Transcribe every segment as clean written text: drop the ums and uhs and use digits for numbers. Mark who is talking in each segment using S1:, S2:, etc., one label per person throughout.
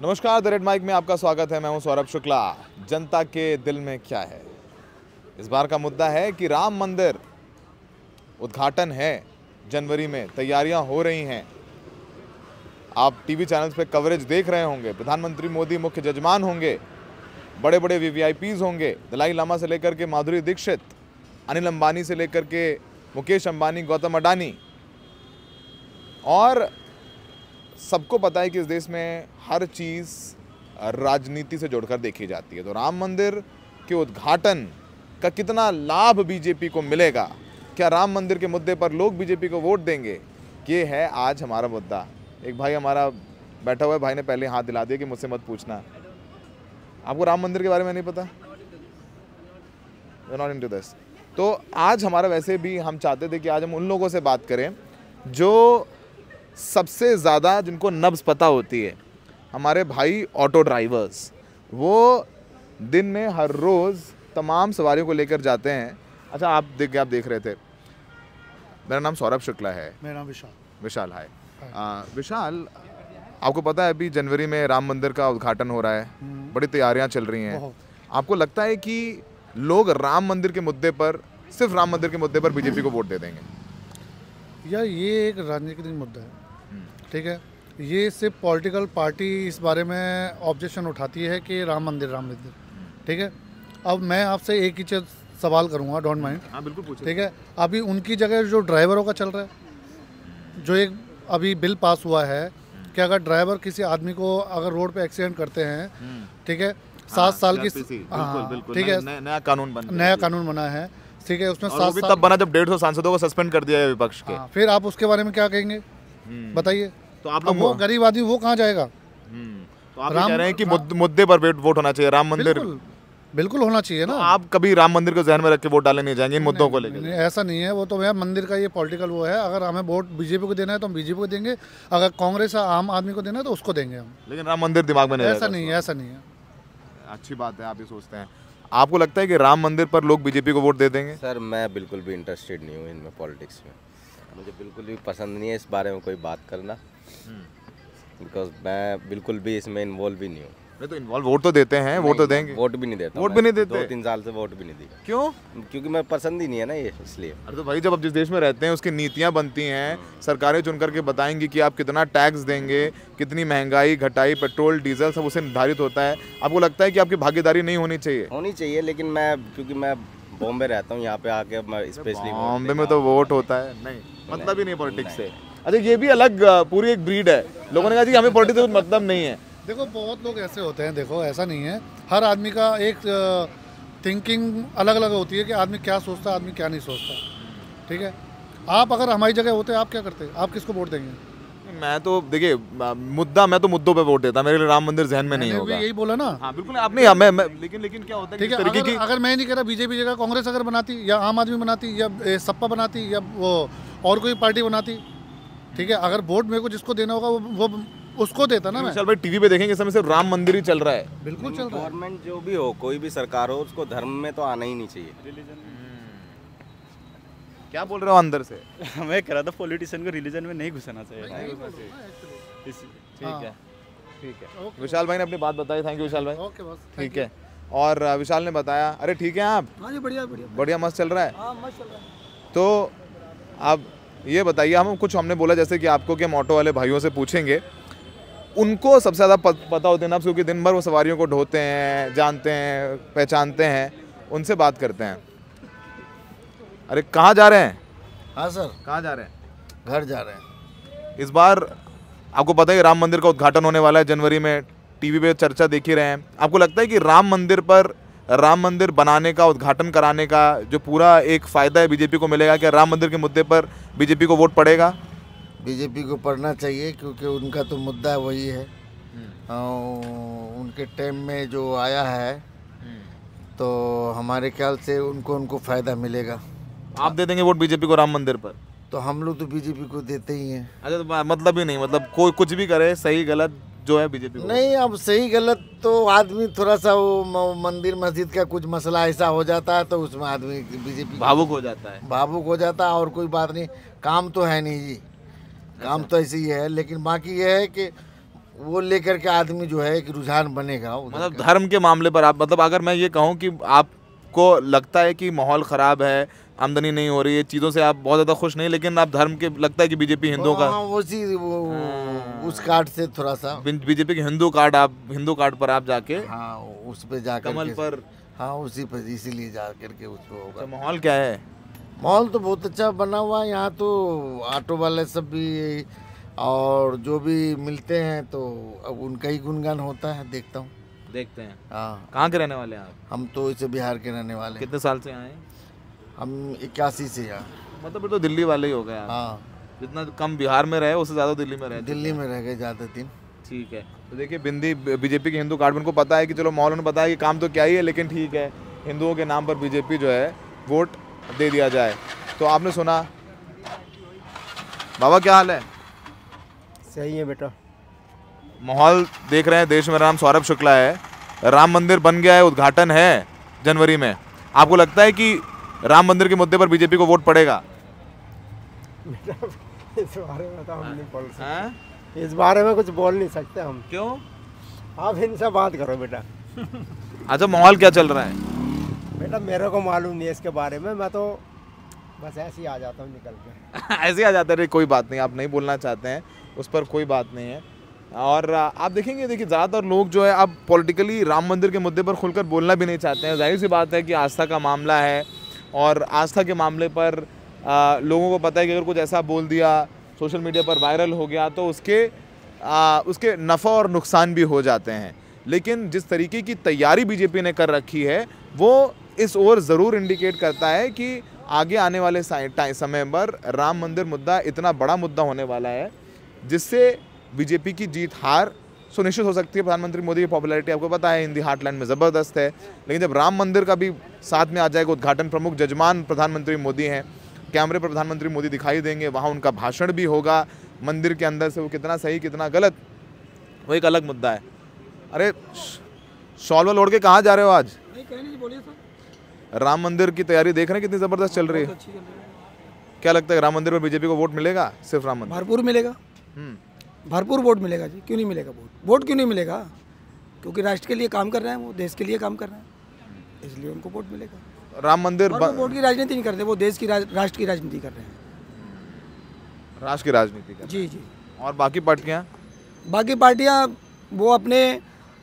S1: नमस्कार, the red mic में आपका स्वागत है। मैं हूं सौरभ शुक्ला। जनता के दिल में क्या है, इस बार का मुद्दा है कि राम मंदिर उद्घाटन है जनवरी में, तैयारियां हो रही हैं। आप टीवी चैनल्स पे कवरेज देख रहे होंगे। प्रधानमंत्री मोदी मुख्य जजमान होंगे, बड़े बड़े वीवीआईपीज होंगे, दलाई लामा से लेकर के माधुरी दीक्षित, अनिल अंबानी से लेकर के मुकेश अंबानी, गौतम अडानी। और सबको पता है कि इस देश में हर चीज़ राजनीति से जोड़कर देखी जाती है। तो राम मंदिर के उद्घाटन का कितना लाभ बीजेपी को मिलेगा, क्या राम मंदिर के मुद्दे पर लोग बीजेपी को वोट देंगे, ये है आज हमारा मुद्दा। एक भाई हमारा बैठा हुआ है, भाई ने पहले हाथ दिला दिया कि मुझसे मत पूछना। आपको राम मंदिर के बारे में नहीं पता? Not into this. तो आज हमारा वैसे भी हम चाहते थे कि आज हम उन लोगों से बात करें जो सबसे ज़्यादा जिनको नब्ज़ पता होती है, हमारे भाई ऑटो ड्राइवर्स। वो दिन में हर रोज़ तमाम सवारियों को लेकर जाते हैं। अच्छा, आप देख रहे थे। मेरा नाम सौरभ शुक्ला है।
S2: मेरा नाम
S1: विशाल है। विशाल, आपको पता है अभी जनवरी में राम मंदिर का उद्घाटन हो रहा है, बड़ी तैयारियां चल रही हैं। आपको लगता है कि लोग राम मंदिर के मुद्दे पर, सिर्फ राम मंदिर के मुद्दे पर बीजेपी को वोट दे देंगे?
S2: या ये एक राजनीतिक मुद्दा है, ठीक है। ये सिर्फ पॉलिटिकल पार्टी इस बारे में ऑब्जेक्शन उठाती है कि राम मंदिर, ठीक है। अब मैं आपसे एक ही चीज़ सवाल करूंगा, डोंट माइंड।
S1: हाँ, बिल्कुल पूछिए।
S2: ठीक है, अभी उनकी जगह जो ड्राइवरों का चल रहा है, जो एक अभी बिल पास हुआ है कि अगर ड्राइवर किसी आदमी को अगर रोड पे एक्सीडेंट करते हैं, ठीक है, 7 साल की, ठीक है,
S1: नया कानून
S2: बना है, ठीक है। उसमें
S1: 7 साल तब बना जब 150 सांसदों को सस्पेंड कर दिया है विपक्ष के।
S2: फिर आप उसके बारे में क्या कहेंगे, बताइए?
S1: तो आप लोग
S2: वो गरीब आदमी वो कहाँ जाएगा?
S1: तो आप कह रहे हैं कि मुद्दे पर वोट होना चाहिए, राम मंदिर
S2: बिल्कुल होना चाहिए ना।
S1: तो आप कभी राम मंदिर को जहन में रख के वोट डालने नहीं जाएंगे इन मुद्दों को लेकर?
S2: ऐसा नहीं है, वो तो भैया मंदिर का ये पॉलिटिकल वो है। अगर हमें वोट बीजेपी को देना है तो हम बीजेपी को देंगे, अगर कांग्रेस या आम आदमी को देना है तो उसको देंगे हम।
S1: लेकिन राम मंदिर दिमाग में नहीं?
S2: ऐसा नहीं है, ऐसा नहीं है।
S1: अच्छी बात है, आप ये सोचते हैं। आपको लगता है कि राम मंदिर पर लोग बीजेपी को वोट दे देंगे?
S3: सर, मैं बिल्कुल भी इंटरेस्टेड नहीं हूँ इनमें, पॉलिटिक्स में। मुझे बिल्कुल भी पसंद नहीं है इस बारे में कोई बात करना, बिकॉज मैं बिल्कुल भी इसमें इन्वॉल्व भी नहीं हूँ।
S1: नहीं तो इन्वॉल्व वोट तो देते हैं, वोट तो देंगे।
S3: वोट भी नहीं देता,
S1: वोट भी नहीं देते?
S3: 2-3 साल से वोट भी नहीं दी।
S1: क्यों?
S3: क्योंकि मैं पसंद ही नहीं है ना ये, इसलिए।
S1: अरे तो भाई, जब आप जिस देश में रहते हैं उसकी नीतियाँ बनती हैं, सरकारें चुन करके बताएंगी कि आप कितना टैक्स देंगे, कितनी महंगाई घटाई, पेट्रोल डीजल सब उसे निर्धारित होता है। आपको लगता है कि आपकी भागीदारी नहीं होनी चाहिए?
S3: होनी चाहिए, लेकिन मैं क्योंकि मैं बॉम्बे रहता हूँ, यहाँ पे आके मैं स्पेशली
S1: बॉम्बे में तो वोट होता है नहीं, मतलब ही नहीं पॉलिटिक्स से। अच्छा, ये भी अलग पूरी एक ब्रीड है। लोगों ने कहा जी हमें पॉलिटिक्स से कुछ मतलब नहीं है।
S2: देखो, बहुत लोग ऐसे होते हैं, देखो ऐसा नहीं है। हर आदमी का एक थिंकिंग अलग अलग होती है कि आदमी क्या सोचता है, आदमी क्या नहीं सोचता, ठीक है। आप अगर हमारी जगह होते आप क्या करते? आप किसको वोट देंगे?
S1: मैं तो देखिए मैं तो मुद्दों पे वोट देता। मेरे लिए राम मंदिर जहन में नहीं होगा।
S2: यही बोला ना।
S1: हाँ बिल्कुल, आपने मैं लेकिन क्या होता है,
S2: ठीक है। अगर मैं नहीं कह रहा, बीजेपी जगह कांग्रेस अगर बनाती, या आम आदमी बनाती, या सपा बनाती, या वो और कोई पार्टी बनाती, ठीक है, अगर वोट मेरे को जिसको देना होगा वो उसको देता ना। मैं
S1: चल भाई, टीवी पे देखेंगे इस समय सिर्फ राम मंदिर ही चल रहा है।
S2: बिल्कुल चल रहा है।
S3: गवर्नमेंट जो भी हो, कोई भी सरकार हो, उसको धर्म में तो आना ही नहीं चाहिए।
S1: क्या बोल रहे हो अंदर से?
S4: मैं कह रहा था पॉलिटिशियन को रिलीजन में नहीं घुसना चाहिए।
S1: ठीक है। विशाल भाई ने अपनी बात बताई। थैंक यू विशाल भाई।
S2: ओके बस,
S1: ठीक है। और विशाल ने बताया। अरे ठीक है, आप?
S2: हाँ जी, बढ़िया बढ़िया
S1: बढ़िया, मस्त चल रहा है।
S2: हाँ, मस्त चल रहा है।
S1: तो अब ये बताइए, हमने बोला जैसे कि आपको कि हम ऑटो वाले भाइयों से पूछेंगे, उनको सबसे ज़्यादा पता होते हैं ना, क्योंकि दिन भर वो सवारियों को ढोते हैं, जानते हैं, पहचानते हैं। उनसे बात करते हैं। अरे कहाँ जा रहे हैं?
S5: हाँ सर,
S1: कहाँ जा रहे हैं?
S5: घर जा रहे हैं।
S1: इस बार आपको पता है कि राम मंदिर का उद्घाटन होने वाला है जनवरी में। टीवी पे चर्चा देख ही रहे हैं। आपको लगता है कि राम मंदिर बनाने का, उद्घाटन कराने का जो पूरा एक फ़ायदा है बीजेपी को मिलेगा? क्या राम मंदिर के मुद्दे पर बीजेपी को वोट पड़ेगा?
S5: बीजेपी को पढ़ना चाहिए, क्योंकि उनका तो मुद्दा वही है। उनके टाइम में जो आया है, तो हमारे ख्याल से उनको फ़ायदा मिलेगा।
S1: आप दे देंगे वोट बीजेपी को राम मंदिर पर?
S5: तो हम लोग तो बीजेपी को देते ही हैं।
S1: अच्छा, तो मतलब ही नहीं, मतलब कोई कुछ भी करे, सही गलत जो है बीजेपी को?
S5: नहीं, अब सही गलत तो आदमी थोड़ा सा वो मंदिर मस्जिद का कुछ मसला ऐसा हो जाता है तो उसमें आदमी बीजेपी
S1: भावुक हो जाता है।
S5: और कोई बात नहीं। काम तो है नहीं जी, काम तो ऐसे ही है। लेकिन बाकी ये है कि वो लेकर के आदमी जो है एक रुझान बनेगा उधर
S1: मतलब
S5: का।
S1: धर्म के मामले पर आप, मतलब अगर मैं ये कहूँ कि आपको लगता है कि माहौल ख़राब है, आमदनी नहीं हो रही है, चीज़ों से आप बहुत ज़्यादा खुश नहीं, लेकिन आप धर्म के, लगता है कि बीजेपी हिंदुओं का,
S5: हाँ, उस कार्ड से थोड़ा सा,
S1: बीजेपी के हिंदू कार्ड पर आप जाके
S5: हाँ उस पे जाकर
S1: कमल
S5: के,
S1: पर,
S5: हाँ उसी पर इसीलिए जा करके उसको होगा।
S1: तो माहौल क्या है?
S5: माहौल तो बहुत अच्छा बना हुआ है यहाँ तो, ऑटो वाले सब भी और जो भी मिलते हैं तो अब उनका ही गुणगान होता है, देखता हूँ।
S1: देखते हैं।
S5: हाँ,
S1: कहाँ के रहने वाले हैं आप?
S5: हम तो इसे बिहार के रहने वाले हैं।
S1: कितने साल से आए हैं?
S5: हम 81 से यहाँ।
S1: मतलब फिर तो दिल्ली वाले ही हो गए आप।
S5: हाँ,
S1: जितना कम बिहार में रहे उससे ज़्यादा दिल्ली में रहे।
S5: दिल्ली में रह गए ज़्यादा दिन।
S1: ठीक है, तो देखिए बिंदी बीजेपी के हिंदू कार्ड में, उनको पता है कि चलो माहौल ने बताया कि काम तो क्या ही है, लेकिन ठीक है हिंदुओं के नाम पर बीजेपी जो है वोट दे दिया जाए। तो आपने सुना। बाबा क्या हाल है?
S6: सही है बेटा।
S1: माहौल देख रहे हैं देश में। नाम सौरभ शुक्ला है। राम मंदिर बन गया है, उद्घाटन है जनवरी में। आपको लगता है कि राम मंदिर के मुद्दे पर बीजेपी को वोट पड़ेगा?
S6: इस बारे में तो हम नहीं बोल सकते।
S1: हैं?
S6: इस बारे में कुछ बोल नहीं सकते हम।
S1: क्यों?
S6: आप इनसे बात करो बेटा।
S1: अच्छा, माहौल क्या चल रहा है?
S6: बेटा मेरे को मालूम नहीं है इसके बारे में, मैं तो बस ऐसे ही आ जाता हूँ निकल के।
S1: ऐसे ही आ जाते रहे, कोई बात नहीं, आप नहीं बोलना चाहते हैं उस पर कोई बात नहीं है। और आप देखेंगे, देखिए ज़्यादातर लोग जो है अब पॉलिटिकली राम मंदिर के मुद्दे पर खुलकर बोलना भी नहीं चाहते हैं। जाहिर सी बात है कि आस्था का मामला है, और आस्था के मामले पर लोगों को पता है कि अगर कुछ ऐसा बोल दिया, सोशल मीडिया पर वायरल हो गया, तो उसके नफ़ा और नुकसान भी हो जाते हैं। लेकिन जिस तरीके की तैयारी बीजेपी ने कर रखी है वो इस ओर ज़रूर इंडिकेट करता है कि आगे आने वाले समय पर राम मंदिर मुद्दा इतना बड़ा मुद्दा होने वाला है जिससे बीजेपी की जीत हार सुनिश्चित हो सकती है। प्रधानमंत्री मोदी की पॉपुलैरिटी आपको पता है हिंदी हार्टलैंड में ज़बरदस्त है, लेकिन जब राम मंदिर का भी साथ में आ जाएगा, उद्घाटन प्रमुख जजमान प्रधानमंत्री मोदी हैं, कैमरे पर प्रधानमंत्री मोदी दिखाई देंगे, वहाँ उनका भाषण भी होगा, मंदिर के अंदर से वो कितना सही कितना गलत वो एक अलग मुद्दा है। अरे शॉल वॉल ओढ़ के कहाँ जा रहे हो आज? राम मंदिर की तैयारी देख रहे हैं कितनी ज़बरदस्त चल रही है। क्या लगता है राम मंदिर पर बीजेपी को वोट मिलेगा? सिर्फ राम मंदिर?
S7: भरपूर मिलेगा, भरपूर वोट मिलेगा जी। क्यों नहीं मिलेगा वोट क्यों नहीं मिलेगा? क्योंकि राष्ट्र के लिए काम कर रहे हैं, वो देश के लिए काम कर रहे हैं, इसलिए उनको वोट मिलेगा।
S1: राम मंदिर
S7: और वो वोट की राजनीति नहीं करते, वो देश की राष्ट्र की राजनीति कर रहे हैं।
S1: राष्ट्र की राजनीति कर
S7: जी जी।
S1: और बाकी पार्टियां
S7: वो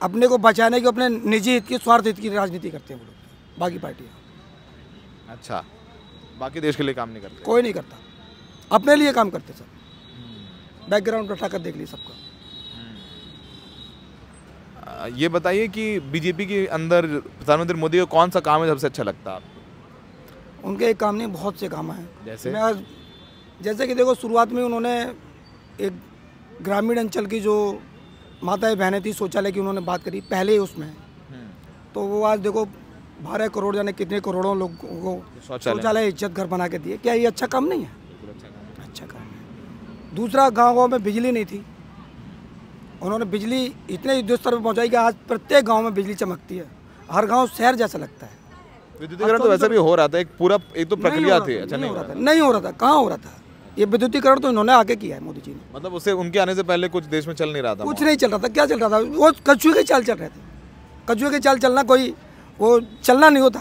S7: अपने को बचाने की, अपने निजी हित की, स्वार्थ हित की राजनीति करते हैं वो लोग, बाकी पार्टियाँ।
S1: अच्छा, बाकी देश के लिए काम नहीं करते?
S7: कोई नहीं करता, अपने लिए काम करते सब। बैकग्राउंड उठाकर देख ली सबका।
S1: ये बताइए कि बीजेपी के अंदर प्रधानमंत्री मोदी का कौन सा काम है सबसे अच्छा लगता है आपको?
S7: उनके एक काम नहीं, बहुत से काम हैं।
S1: जैसे
S7: जैसे कि देखो, शुरुआत में उन्होंने एक ग्रामीण अंचल की जो माताएं बहनें थी, शौचालय की उन्होंने बात करी पहले ही उसमें, तो वो आज देखो 12 करोड़ जाने कितने करोड़ों लोगों को शौचालय इज्जत घर बना के दिए। क्या ये अच्छा काम नहीं है? अच्छा काम है। दूसरा, गाँव में बिजली नहीं थी, उन्होंने बिजली इतने युद्ध स्तर पर पहुँचाई कि आज प्रत्येक गाँव में बिजली चमकती है, हर गाँव शहर जैसा लगता है।
S1: विद्युतीकरण तो वैसे भी हो रहा था, एक तो प्रक्रिया थी। अच्छा, नहीं
S7: हो रहा था। कहाँ हो रहा था? ये विद्युतीकरण तो इन्होंने आगे किया है मोदी जी ने।
S1: मतलब उससे उनके आने से पहले कुछ देश में चल नहीं रहा था?
S7: कुछ नहीं चल रहा था। क्या चल रहा था? वो कछुए के चाल चल रहे थे। कछुए के चाल चलना कोई वो चलना नहीं होता।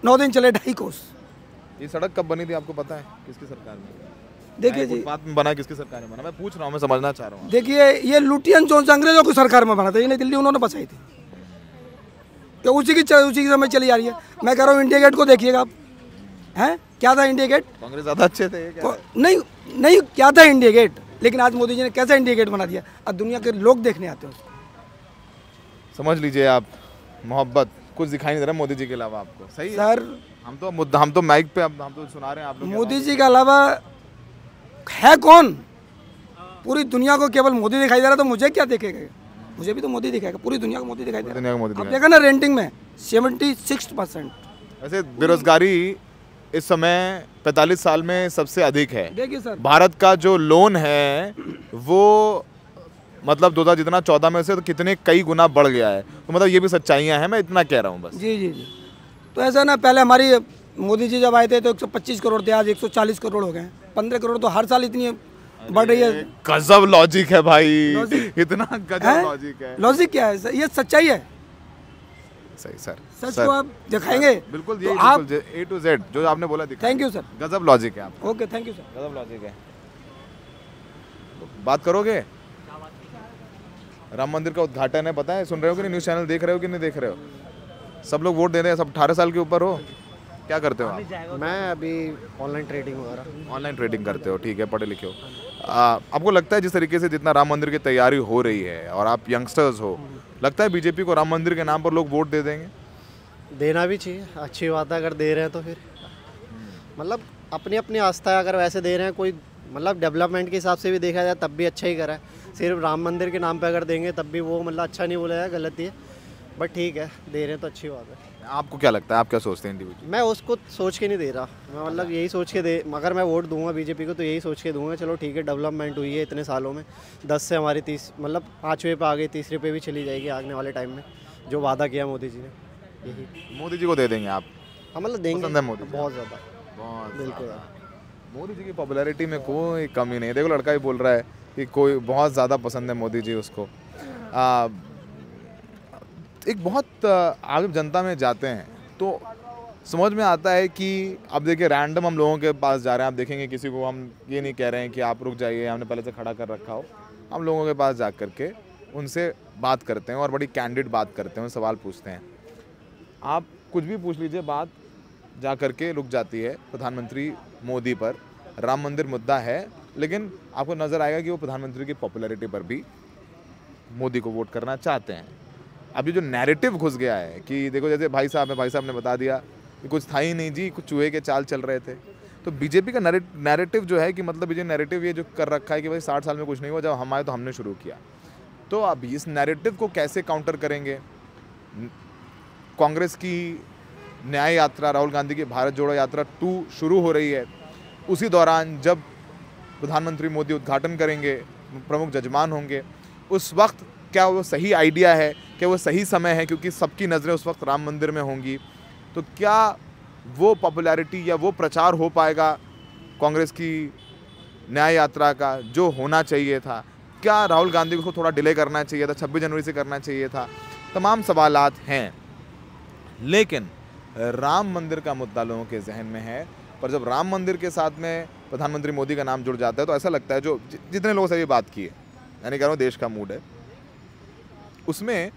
S7: 9 दिन चले 2.5 कोस।
S1: ये सड़क कब बनी थी आपको पता है? किसकी सरकार में?
S7: देखिए जी,
S1: बात में बना किसकी सरकार में बना? मैं पूछ रहा हूँ, मैं समझना चाह रहा हूँ।
S7: देखिए, ये लुटियन चौंस अंग्रेजों की सरकार में बना था, ये नई दिल्ली उन्होंने बसाई थी, तो उसी की समय चली आ रही है। मैं कह रहा हूँ इंडिया गेट को देखिएगा आप, हैं क्या था इंडिया गेट?
S1: कांग्रेस ज़्यादा अच्छे थे क्या?
S7: नहीं क्या था इंडिया गेट, लेकिन आज मोदी जी ने कैसा इंडिया गेट बना दिया। अब दुनिया के लोग देखने आते हैं उसको।
S1: समझ लीजिए आप, मोहब्बत कुछ दिखाई नहीं दे रहा मोदी जी के अलावा आपको? सही
S7: सर,
S1: हम तो माइक पे हम तो सुना रहे हैं, आप लोग
S7: मोदी जी के अलावा है कौन? पूरी दुनिया को केवल मोदी दिखाई दे रहा, तो मुझे क्या देखेगा? मुझे भी तो मोदी दिखाएगा, पूरी दुनिया को मोदी दिखाई दे रहा है। अब देखा ना रेटिंग में 76%।
S1: वैसे बेरोजगारी इस समय 45 साल में सबसे अधिक है।
S7: देखिए सर,
S1: भारत का जो लोन है वो मतलब 2014 में से तो कितने कई गुना बढ़ गया है। तो मतलब ये भी सच्चाइयाँ हैं, मैं इतना कह रहा हूँ बस।
S7: जी। तो ऐसा ना, पहले हमारी मोदी जी जब आए थे तो 125 करोड़ थे, आज 140 करोड़ हो गए। 15 करोड़ तो हर साल इतनी बट ये
S1: गजब लॉजिक है भाई,
S7: लॉजिक
S1: इतना गजब लॉजिक है।
S7: लॉजिक क्या है? ये सच्चाई है,
S1: सही सर,
S7: सच
S1: सर,
S7: को आप दिखाएंगे।
S1: बिल्कुल
S7: तो
S1: यही
S7: आप
S1: बिल्कुल A to Z जो आपने बोला दिखा।
S7: थैंक यू सर,
S1: गजब लॉजिक है आपका,
S7: ओके थैंक यू सर।
S1: गजब लॉजिक है। बात करोगे? राम मंदिर का उद्घाटन है, पता है, सुन रहे हो कि नहीं? न्यूज़ चैनल देख रहे हो कि नहीं देख रहे हो? सब लोग वोट दे रहे हैं, सब 18 साल के ऊपर हो। क्या करते हो आप?
S6: मैं अभी ऑनलाइन ट्रेडिंग वगैरह।
S1: ऑनलाइन ट्रेडिंग करते हो, ठीक है, पढ़े लिखे हो। आपको लगता है जिस तरीके से जितना राम मंदिर की तैयारी हो रही है और आप यंगस्टर्स हो, लगता है बीजेपी को राम मंदिर के नाम पर लोग वोट दे देंगे?
S6: देना भी चाहिए, अच्छी बात है अगर दे रहे हैं तो। फिर मतलब अपनी अपनी आस्था है, अगर वैसे दे रहे हैं कोई, मतलब डेवलपमेंट के हिसाब से भी देखा जाए तब भी अच्छा ही करा है। सिर्फ राम मंदिर के नाम पे अगर देंगे तब भी वो मतलब अच्छा नहीं बोला जाए, गलत ही है। बट ठीक है, दे रहे हैं तो अच्छी बात है।
S1: आपको क्या लगता है, आप क्या सोचते हैं इंडिविजुअल?
S6: मैं उसको सोच के नहीं दे रहा, मैं मतलब यही सोच के दे, अगर मैं वोट दूंगा बीजेपी को तो यही सोच के दूंगा चलो ठीक है, डेवलपमेंट हुई है इतने सालों में, 10 से हमारी 30 मतलब 5वें पे आ गई, 3रे पे भी चली जाएगी आने वाले टाइम में, जो वादा किया मोदी जी ने, यही।
S1: मोदी जी को दे देंगे आप?
S6: हाँ मतलब देंगे,
S1: पसंद है मोदी जी?
S6: बहुत ज़्यादा,
S1: बहुत
S6: बिल्कुल।
S1: मोदी जी की पॉपुलैरिटी में कोई कमी नहीं है। देखो लड़का ही बोल रहा है कि कोई बहुत ज़्यादा पसंद है मोदी जी उसको। एक बहुत आगे जनता में जाते हैं तो समझ में आता है कि अब देखिए रैंडम हम लोगों के पास जा रहे हैं, आप देखेंगे किसी को हम ये नहीं कह रहे हैं कि आप रुक जाइए, हमने पहले से खड़ा कर रखा हो। हम लोगों के पास जा कर के उनसे बात करते हैं और बड़ी कैंडिड बात करते हैं, सवाल पूछते हैं। आप कुछ भी पूछ लीजिए, बात जा कर के रुक जाती है प्रधानमंत्री मोदी पर। राम मंदिर मुद्दा है, लेकिन आपको नज़र आएगा कि वो प्रधानमंत्री की पॉपुलैरिटी पर भी मोदी को वोट करना चाहते हैं। अभी जो नैरेटिव घुस गया है कि देखो जैसे भाई साहब ने बता दिया कि कुछ था ही नहीं जी, कुछ चूहे के चाल चल रहे थे। तो बीजेपी का नैरेटिव जो है कि मतलब ये नैरेटिव ये जो कर रखा है कि भाई 60 साल में कुछ नहीं हुआ, जब हम आए तो हमने शुरू किया। तो अब इस नैरेटिव को कैसे काउंटर करेंगे? कांग्रेस की न्याय यात्रा, राहुल गांधी की भारत जोड़ो यात्रा 2 शुरू हो रही है। उसी दौरान जब प्रधानमंत्री मोदी उद्घाटन करेंगे, प्रमुख जजमान होंगे, उस वक्त क्या वो सही आइडिया है, क्या वो सही समय है, क्योंकि सबकी नज़रें उस वक्त राम मंदिर में होंगी। तो क्या वो पॉपुलैरिटी या वो प्रचार हो पाएगा कांग्रेस की न्याय यात्रा का जो होना चाहिए था? क्या राहुल गांधी को थोड़ा डिले करना चाहिए था, 26 जनवरी से करना चाहिए था? तमाम सवालात हैं, लेकिन राम मंदिर का मुद्दा लोगों के जहन में है। पर जब राम मंदिर के साथ में प्रधानमंत्री मोदी का नाम जुड़ जाता है तो ऐसा लगता है, जो जितने लोगों से भी बात की है, यानी कह रहा हूँ देश का मूड है, उसमें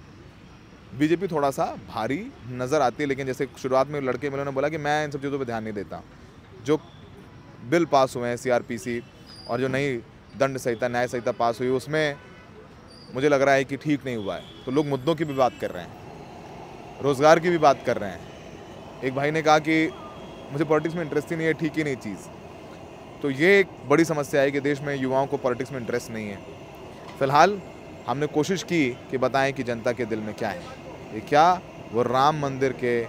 S1: बीजेपी थोड़ा सा भारी नज़र आती है। लेकिन जैसे शुरुआत में लड़के मिले, उन्होंने बोला कि मैं इन सब चीज़ों पे ध्यान नहीं देता। जो बिल पास हुए हैं CRPC और जो नई दंड संहिता, न्याय संहिता पास हुई, उसमें मुझे लग रहा है कि ठीक नहीं हुआ है। तो लोग मुद्दों की भी बात कर रहे हैं, रोज़गार की भी बात कर रहे हैं। एक भाई ने कहा कि मुझे पॉलिटिक्स में इंटरेस्ट ही नहीं है, ठीक ही नहीं चीज़। तो ये एक बड़ी समस्या है कि देश में युवाओं को पॉलिटिक्स में इंटरेस्ट नहीं है। फ़िलहाल हमने कोशिश की कि बताएं कि जनता के दिल में क्या है, ये क्या वो राम मंदिर के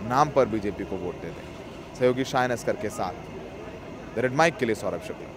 S1: नाम पर बीजेपी को वोट दे दें। सहयोगी शायन अस्कर के साथ द रेड माइक के लिए सौरभ शुक्ला।